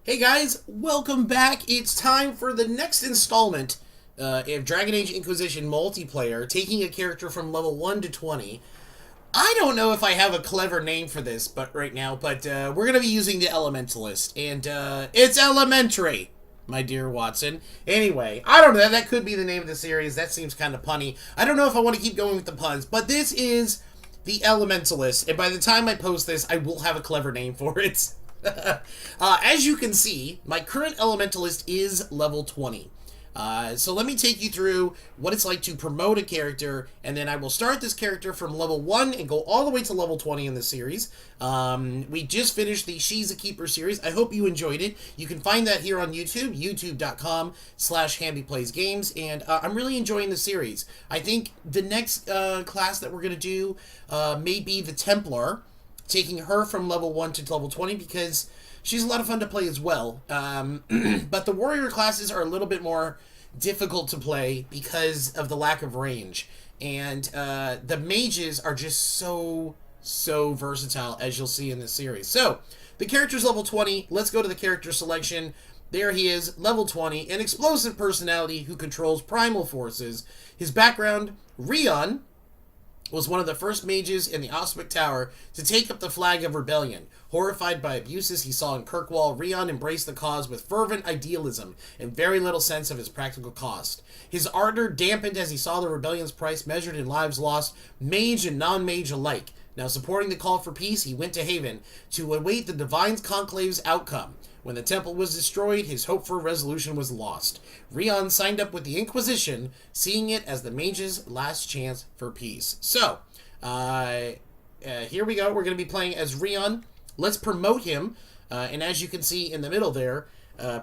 Hey guys, welcome back. It's time for the next installment of Dragon Age Inquisition multiplayer, taking a character from level 1 to 20. I don't know if I have a clever name for this but right now, but we're going to be using the Elementalist, and it's elementary, my dear Watson. Anyway, I don't know, that could be the name of the series. That seems kind of punny. I don't know if I want to keep going with the puns, but this is the Elementalist, and by the time I post this, I will have a clever name for it. As you can see, my current Elementalist is level 20. So let me take you through what it's like to promote a character, and then I will start this character from level 1 and go all the way to level 20 in the series. We just finished the She's a Keeper series. I hope you enjoyed it. You can find that here on YouTube, youtube.com/HambyPlaysGames, and I'm really enjoying the series. I think the next class that we're going to do may be the Templar, taking her from level 1 to level 20 because she's a lot of fun to play as well. But the warrior classes are a little bit more difficult to play because of the lack of range. And the mages are just so versatile, as you'll see in this series. So, the character's level 20. Let's go to the character selection. There he is, level 20, an explosive personality who controls primal forces. His background, Rion was one of the first mages in the Osmic Tower to take up the flag of rebellion. Horrified by abuses he saw in Kirkwall, Rion embraced the cause with fervent idealism and very little sense of its practical cost. His ardor dampened as he saw the rebellion's price measured in lives lost, mage and non-mage alike. Now supporting the call for peace, he went to Haven to await the Divine Conclave's outcome. When the temple was destroyed, his hope for resolution was lost. Rion signed up with the Inquisition, seeing it as the mage's last chance for peace. So, here we go. We're going to be playing as Rion. Let's promote him. And as you can see in the middle there,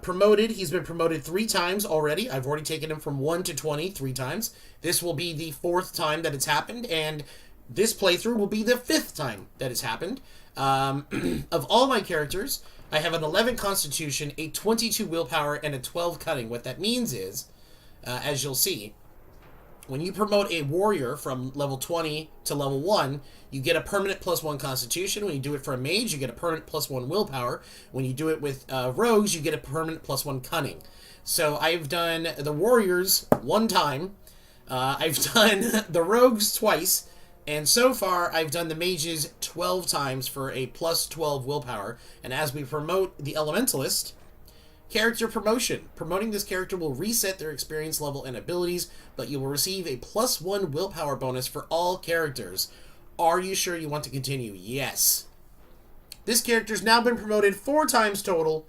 promoted. He's been promoted 3 times already. I've already taken him from 1 to 20 3 times. This will be the 4th time that it's happened, and this playthrough will be the 5th time that it's happened. Of all my characters, I have an 11 Constitution, a 22 Willpower, and a 12 Cunning. What that means is, as you'll see, when you promote a warrior from level 20 to level 1, you get a permanent +1 Constitution. When you do it for a mage, you get a permanent +1 Willpower. When you do it with rogues, you get a permanent +1 Cunning. So I've done the warriors 1 time. I've done the rogues twice. And so far, I've done the mages 12 times for a +12 willpower. And as we promote the Elementalist, character promotion. Promoting this character will reset their experience level and abilities, but you will receive a +1 willpower bonus for all characters. Are you sure you want to continue? Yes. This character's now been promoted 4 times total,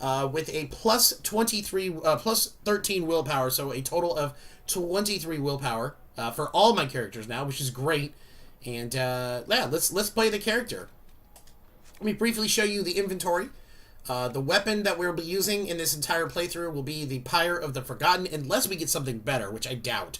with a +13 willpower, so a total of 23 willpower. For all my characters now, which is great. And yeah, let's play the character. Let me briefly show you the inventory. The weapon that we'll be using in this entire playthrough will be the Pyre of the Forgotten, unless we get something better, which I doubt.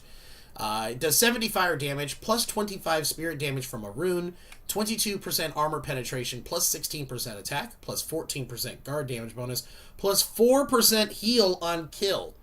It does 70 fire damage, +25 spirit damage from a rune, 22% armor penetration, +16% attack, +14% guard damage bonus, +4% heal on kill,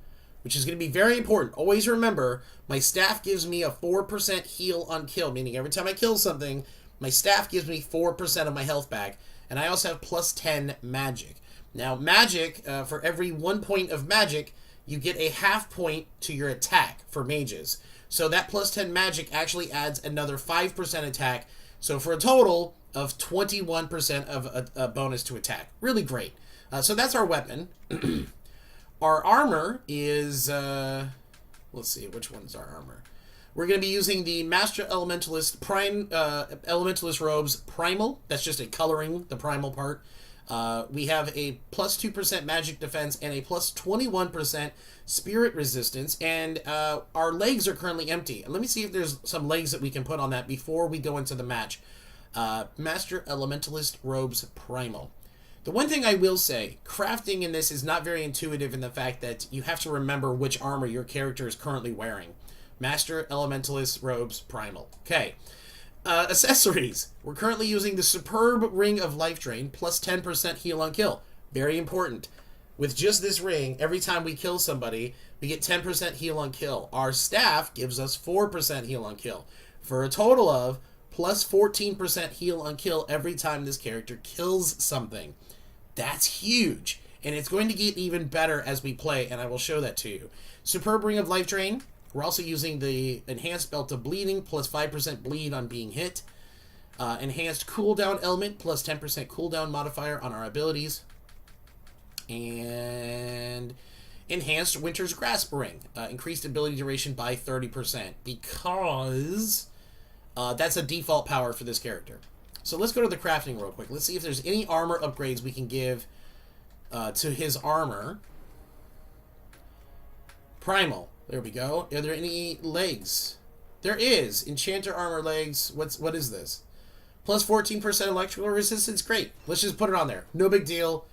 which is going to be very important. Always remember, my staff gives me a 4% heal on kill, meaning every time I kill something, my staff gives me 4% of my health back, and I also have +10 magic. Now, magic, for every 1 point of magic, you get a half point to your attack for mages. So that +10 magic actually adds another 5% attack, so for a total of 21% of a bonus to attack. Really great. So that's our weapon. Our armor is, let's see, which one's our armor? We're going to be using the Master Elementalist Elementalist Robes Primal. That's just a coloring, the primal part. We have a +2% magic defense and a +21% spirit resistance, and our legs are currently empty. Let me see if there's some legs that we can put on that before we go into the match. Master Elementalist Robes Primal. The one thing I will say, crafting in this is not very intuitive in the fact that you have to remember which armor your character is currently wearing. Master Elementalist Robes Primal. Okay. Accessories. We're currently using the superb Ring of Life Drain, +10% heal on kill. Very important. With just this ring, every time we kill somebody, we get 10% heal on kill. Our staff gives us 4% heal on kill, for a total of +14% heal on kill every time this character kills something. That's huge. And it's going to get even better as we play, and I will show that to you. Superb Ring of Life Drain. We're also using the Enhanced Belt of Bleeding, plus 5% bleed on being hit. Enhanced Cooldown Element, plus 10% cooldown modifier on our abilities. And Enhanced Winter's Grasp Ring. Increased ability duration by 30%, because that's a default power for this character. So let's go to the crafting real quick. Let's see if there's any armor upgrades we can give to his armor. Primal. There we go. Are there any legs? There is. Enchanter armor legs. What is this? Plus 14% electrical resistance. Great. Let's just put it on there. No big deal.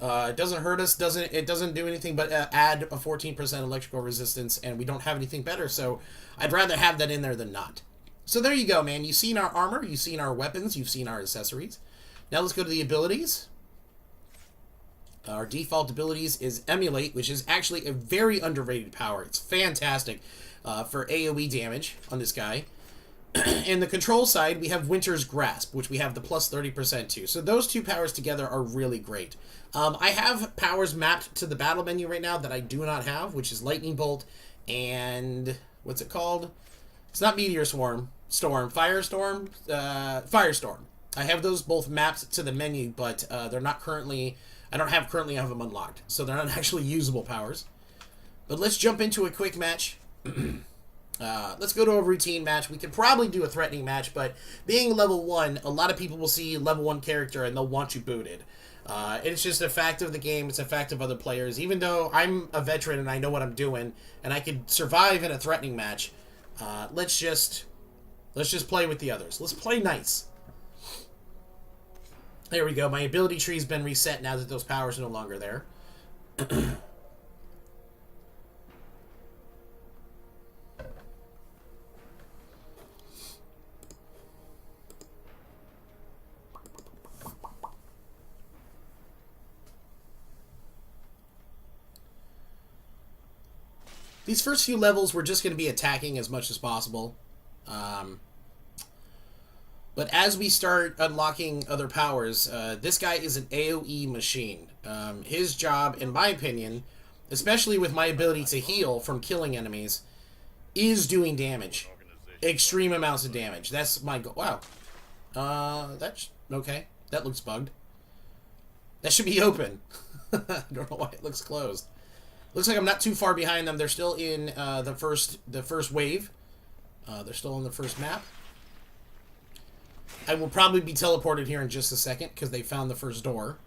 It doesn't hurt us. It doesn't do anything but add a 14% electrical resistance, and we don't have anything better, so I'd rather have that in there than not. So there you go, man. You've seen our armor, you've seen our weapons, you've seen our accessories. Now let's go to the abilities. Our default abilities is Emulate, which is actually a very underrated power. It's fantastic for AoE damage on this guy. In the control side, we have Winter's Grasp, which we have the plus 30% to. So those two powers together are really great. I have powers mapped to the battle menu right now that I do not have, which is Lightning Bolt and... what's it called? It's not Meteor Swarm. Firestorm. I have those both mapped to the menu, but they're not currently... I don't currently have them unlocked, so they're not actually usable powers. But let's jump into a quick match. Let's go to a routine match. We could probably do a threatening match, but being level 1, a lot of people will see level 1 character and they'll want you booted. It's just a fact of the game. It's a fact of other players. Even though I'm a veteran and I know what I'm doing, and I could survive in a threatening match, let's just play with the others. Let's play nice. There we go. My ability tree's been reset now that those powers are no longer there. These first few levels, we're just going to be attacking as much as possible. But as we start unlocking other powers, this guy is an AoE machine. His job, in my opinion, especially with my ability to heal from killing enemies, is doing damage. Extreme amounts of damage. That's my goal. Wow. That's... okay. That looks bugged. That should be open. I don't know why it looks closed. Looks like I'm not too far behind them. They're still in the first wave. They're still on the first map. I will probably be teleported here in just a second because they found the first door.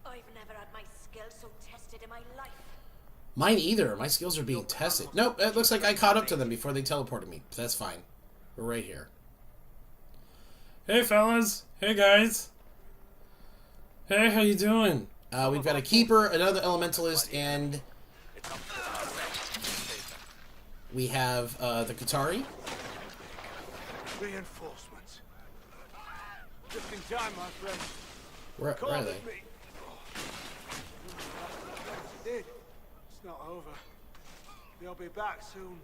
I've never had my skills so tested in my life. Mine either. My skills are being tested. Nope, it looks like I caught up to them before they teleported me. That's fine. We're right here. Hey, fellas. Hey, guys. Hey, how you doing? We've got a Keeper, another Elementalist, and... we have the Qatari. Reinforcements. Just in time, my friend. Where are they? Did. It's not over. They'll be back soon.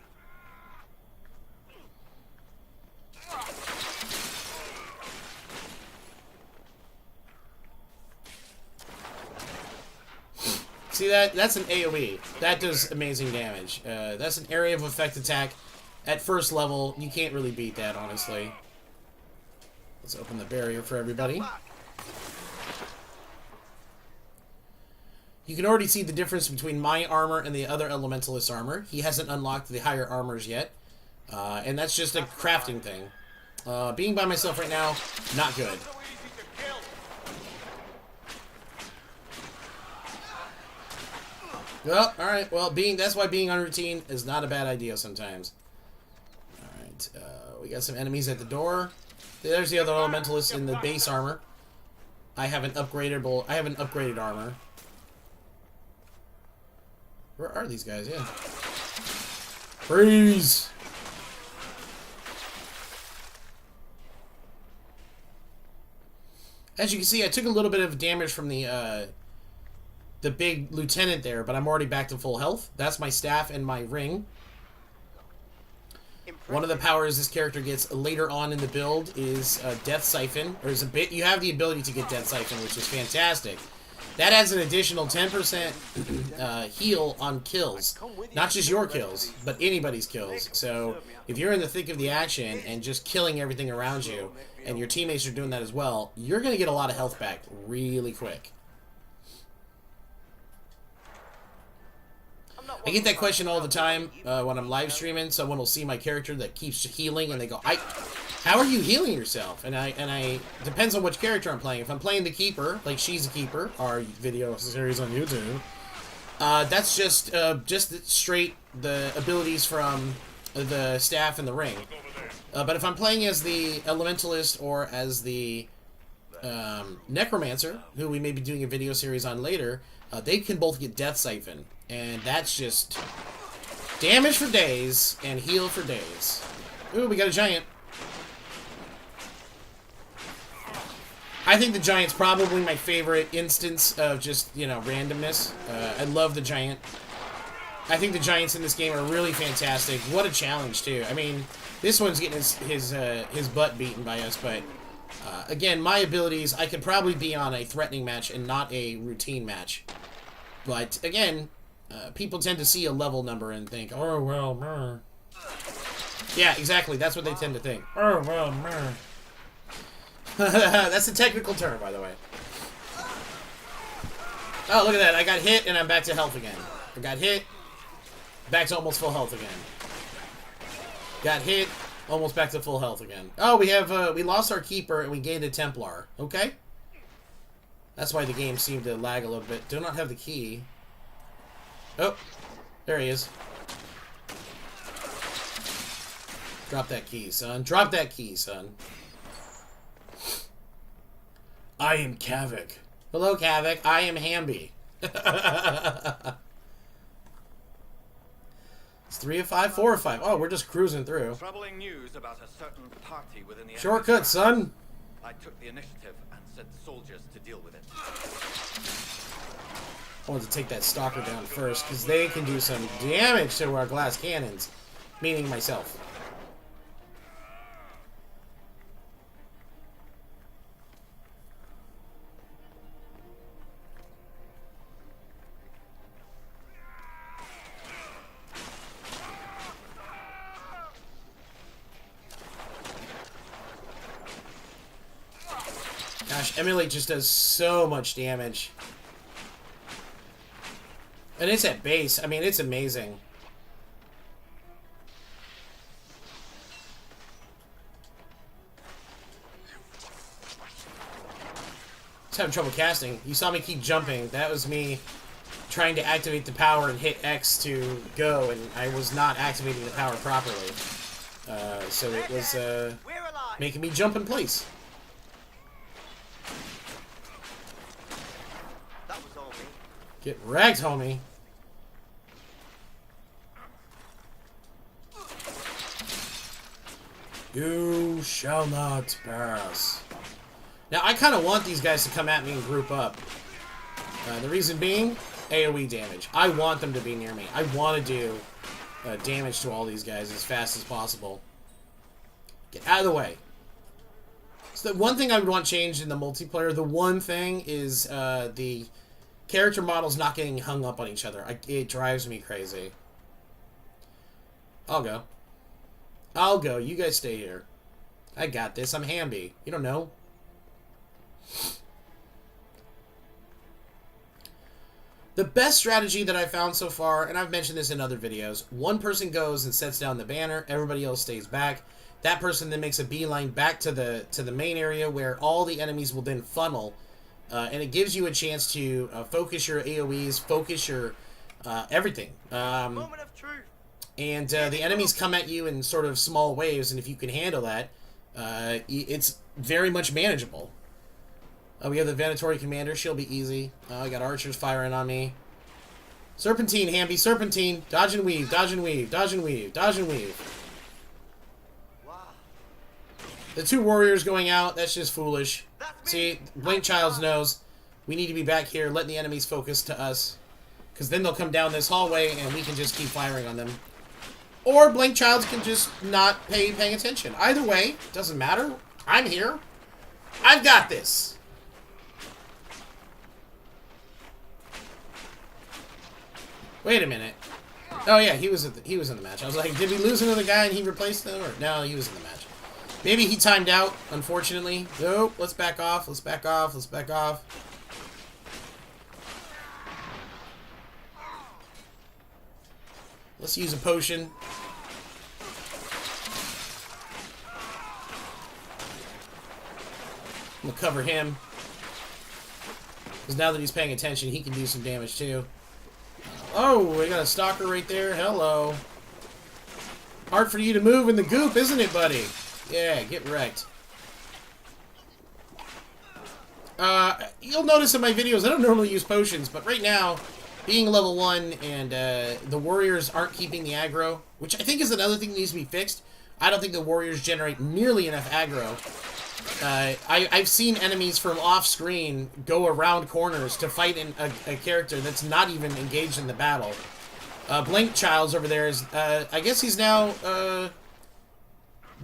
See that? That's an AoE. That does amazing damage. That's an area of effect attack. At first level, you can't really beat that, honestly. Let's open the barrier for everybody. You can already see the difference between my armor and the other Elementalist armor. He hasn't unlocked the higher armors yet. And that's just a crafting thing. Being by myself right now, not good. Well, alright. Well, that's why being on routine is not a bad idea sometimes. Alright. We got some enemies at the door. There's the other Elementalist in the base armor. I have an upgraded armor. Where are these guys? Yeah. Freeze! As you can see, I took a little bit of damage from the big lieutenant there, but I'm already back to full health. That's my staff and my ring. One of the powers this character gets later on in the build is Death Siphon. There's a bit you have the ability to get Death Siphon, which is fantastic. That adds an additional 10% heal on kills. Not just your kills, but anybody's kills. So if you're in the thick of the action and just killing everything around you, and your teammates are doing that as well, you're going to get a lot of health back really quick. I get that question all the time when I'm live streaming. Someone will see my character that keeps healing, and they go, how are you healing yourself? And I depends on which character I'm playing. If I'm playing the Keeper, like She's a Keeper, our video series on YouTube, that's just straight the abilities from the staff and the ring. But if I'm playing as the Elementalist or as the Necromancer, who we may be doing a video series on later, they can both get Death Siphon. And that's just damage for days and heal for days. Ooh, we got a giant. I think the giant's probably my favorite instance of just, you know, randomness. I love the giant. I think the giants in this game are really fantastic. What a challenge, too. I mean, this one's getting his butt beaten by us, but again, my abilities, I could probably be on a threatening match and not a routine match. But again, people tend to see a level number and think, oh, well, meh. Yeah, exactly. That's what they tend to think. Oh, well, meh. That's a technical term, by the way. Oh, look at that. I got hit, and I'm back to health again. I got hit, back to almost full health again. Got hit, almost back to full health again. Oh, we lost our Keeper, and we gained a Templar. Okay. That's why the game seemed to lag a little bit. Do not have the key. Oh, there he is. Drop that key, son. Drop that key, son. I am Kavik. Hello, Kavik. I am Hamby. It's 3 of 5, 4 of 5. Oh, we're just cruising through. Troubling news about a certain party within the Shortcut, son. I took the initiative and sent soldiers to deal with it. I wanted to take that stalker down first, because they can do some damage to our glass cannons. Meaning myself. Gosh, Emulate just does so much damage. And it's at base. I mean, it's amazing. Just having trouble casting. You saw me keep jumping. That was me trying to activate the power and hit X to go, and I was not activating the power properly. So it was making me jump in place. That was all me. Get wrecked, homie. You shall not pass. Now, I kind of want these guys to come at me and group up. The reason being, AoE damage. I want them to be near me. I want to do damage to all these guys as fast as possible. Get out of the way. So the one thing I would want changed in the multiplayer, the one thing is the character models not getting hung up on each other. It drives me crazy. I'll go. I'll go. You guys stay here. I got this. I'm Hamby. You don't know. The best strategy that I've found so far, and I've mentioned this in other videos, one person goes and sets down the banner, everybody else stays back. That person then makes a beeline back to the main area where all the enemies will then funnel, and it gives you a chance to focus your AoEs, focus your everything. Moment of truth. And the enemies come at you in sort of small waves, and if you can handle that, it's very much manageable. We have the Venatori Commander. She'll be easy. I got archers firing on me. Serpentine, Hamby, Serpentine. Dodge and weave, dodge and weave, dodge and weave, dodge and weave. Wow. The two warriors going out, that's just foolish. See, Blink Childs knows we need to be back here, letting the enemies focus to us. Because then they'll come down this hallway, and we can just keep firing on them. Or Blank Childs can just not paying attention. Either way, doesn't matter. I'm here. I've got this. Wait a minute. Oh yeah, he was in the match. I was like, did we lose another guy and he replaced him? Or no, he was in the match. Maybe he timed out, unfortunately. Nope, let's back off, let's back off, let's back off. Let's use a potion. I'm gonna cover him. Because now that he's paying attention, he can do some damage too. Oh, we got a stalker right there. Hello. Hard for you to move in the goop, isn't it, buddy? Yeah, get wrecked. You'll notice in my videos, I don't normally use potions, but right now, being level 1 and the warriors aren't keeping the aggro, which I think is another thing that needs to be fixed. I don't think the warriors generate nearly enough aggro. I've seen enemies from off-screen go around corners to fight a character that's not even engaged in the battle. Blank Childs over there is, I guess he's now,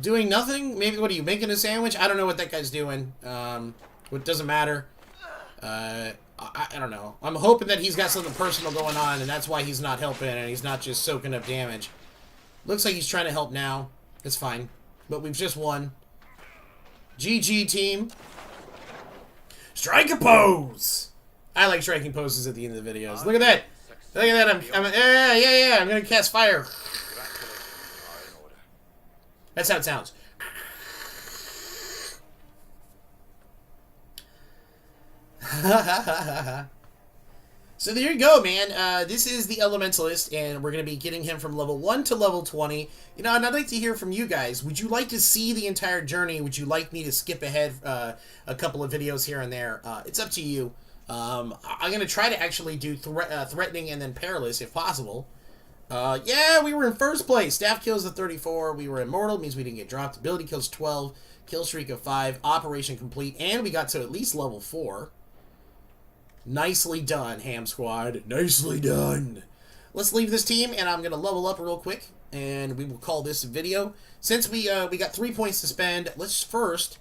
doing nothing? Maybe, what are you, making a sandwich? I don't know what that guy's doing. It doesn't matter. I don't know. I'm hoping that he's got something personal going on, and that's why he's not helping, and he's not just soaking up damage. Looks like he's trying to help now. It's fine. But we've just won. GG, team. Strike a pose! I like striking poses at the end of the videos. Look at that! Look at that, yeah, I'm gonna cast fire. That's how it sounds. So there you go, man. This is the Elementalist, and we're going to be getting him from level 1 to level 20. You know, and I'd like to hear from you guys. Would you like to see the entire journey? Would you like me to skip ahead a couple of videos here and there? It's up to you. I'm going to try to actually do Threatening and then Perilous, if possible. Yeah, we were in first place. Staff kills of 34. We were immortal, means we didn't get dropped. Ability kills 12. Kill streak of 5. Operation complete. And we got to at least level 4. Nicely done, Ham Squad. Nicely done. Let's leave this team, and I'm going to level up real quick, and we will call this a video. Since we got 3 points to spend, let's first,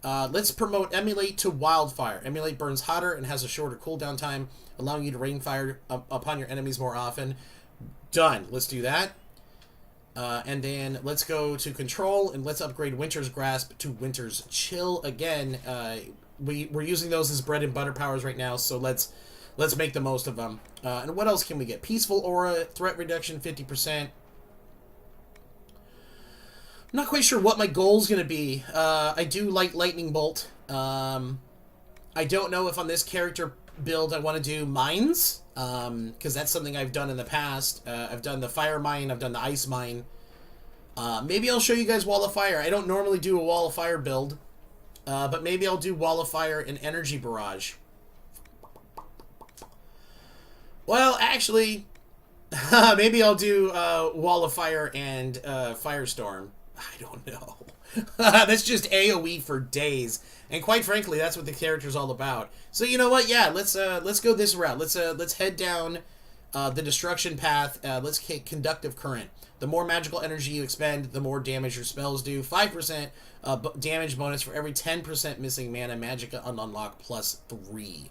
let's promote Emulate to Wildfire. Emulate burns hotter and has a shorter cooldown time, allowing you to rain fire upon your enemies more often. Done. Let's do that. And then let's go to Control, and let's upgrade Winter's Grasp to Winter's Chill again. We're using those as bread and butter powers right now, so let's make the most of them. And what else can we get? Peaceful Aura, threat reduction 50%. I'm not quite sure what my goal's going to be. I do like Lightning Bolt. I don't know if on this character build I want to do Mines, because that's something I've done in the past. I've done the Fire Mine, I've done the Ice Mine. Maybe I'll show you guys Wall of Fire. I don't normally do a Wall of Fire build. But maybe I'll do Wall of Fire and Energy Barrage. Well, actually, maybe I'll do Wall of Fire and Firestorm. I don't know. That's just AoE for days, and quite frankly, that's what the character's all about. So you know what? Yeah, let's go this route. Let's head down the destruction path. Let's take Conductive Current. The more magical energy you expend, the more damage your spells do. 5% damage bonus for every 10% missing mana magicka unlock plus 3.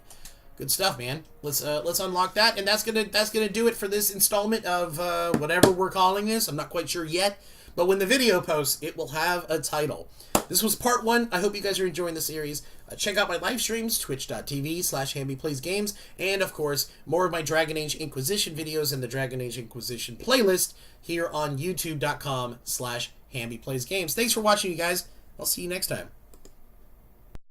Good stuff, man. Let's unlock that, and that's gonna do it for this installment of whatever we're calling this. I'm not quite sure yet, but when the video posts, it will have a title. This was part 1. I hope you guys are enjoying the series. Check out my live streams, twitch.tv/HambyPlaysGames, and of course, more of my Dragon Age Inquisition videos and the Dragon Age Inquisition playlist here on youtube.com/HambyPlaysGames. Thanks for watching, you guys. I'll see you next time.